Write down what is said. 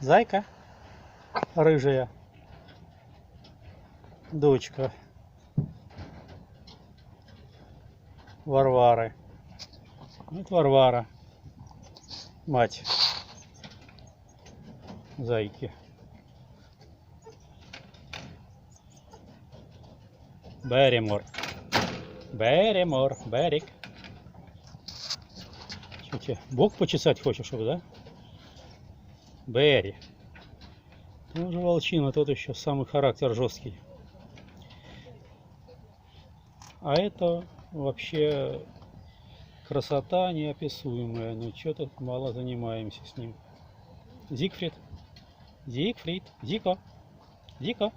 Зайка рыжая, дочка Варвары. Вот Варвара, мать зайки. Берримор. Берримор. Берик. Что тебе, бок почесать хочешь, чтобы, да? Берри. Тоже волчина, тот еще самый характер жесткий. А это вообще красота неописуемая. Но что-то мало занимаемся с ним. Зигфрид. Зигфрид. Зико. Зико.